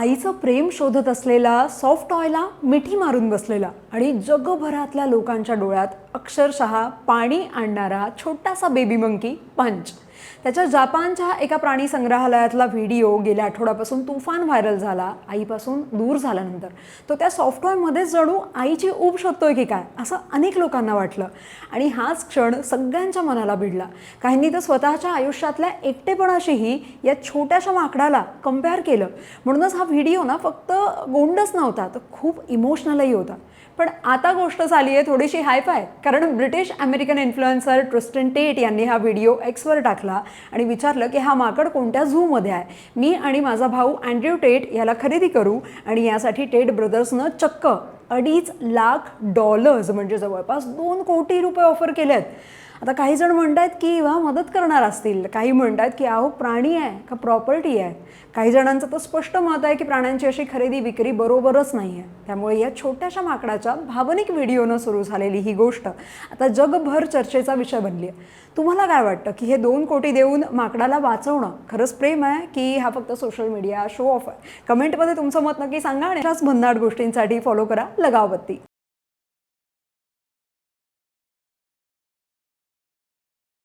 आईचं प्रेम शोधत असलेला सॉफ्ट टॉयला मिठी मारून बसलेला आणि जगभरातल्या लोकांच्या डोळ्यात अक्षरशः पाणी आणणारा छोटासा बेबी मंकी पंच. त्याच्या जपानच्या एका प्राणी संग्रहालयातला व्हिडिओ गेल्या आठवड्यापासून तुफान व्हायरल झाला. आईपासून दूर झाल्यानंतर तो त्या सॉफ्टटॉयमध्ये जणू आईची ऊब शोधतोय की काय असं अनेक लोकांना वाटलं आणि हाच क्षण सगळ्यांच्या मनाला भिडला. काहींनी तर स्वतःच्या आयुष्यातल्या एकटेपणाशीही या छोट्याशा माकडाला कम्पेअर केलं. म्हणूनच हा व्हिडिओ ना फक्त गोंडच नव्हता, तर खूप इमोशनलही होता. पण आता गोष्ट झाली आहे थोडीशी हायफाय, कारण British American influencer Tristan Tate यांनी हा व्हिडिओ एक्सवर टाकला आणि विचारलं की हा माकड कोणत्या झूमध्ये आहे. मी आणि माझा भाऊ अँड्र्यू टेट याला खरेदी करू आणि यासाठी टेट ब्रदर्सनं चक्क $2.5 म्हणजे जवळपास 2 कोटी रुपये ऑफर केले आहेत. आता काही जण म्हणतात की वा मदत करणार असतील, काही म्हणतात की अहो प्राणी आहे का प्रॉपर्टी आहे. काही जणांचं तर स्पष्ट मत आहे की प्राण्यांची अशी खरेदी विक्री बरोबरच नाही आहे. त्यामुळे या छोट्याशा माकडाच्या भावनिक व्हिडिओनं सुरू झालेली ही गोष्ट आता जगभर चर्चेचा विषय बनली आहे. तुम्हाला काय वाटतं की हे 2 कोटी देऊन माकडाला वाचवणं खरंच प्रेम आहे की हा फक्त सोशल मीडिया शो ऑफ आहे? कमेंटमध्ये तुमचं मत नक्की सांगा आणि अशाच भन्नाट गोष्टींसाठी फॉलो करा लगावबत्ती.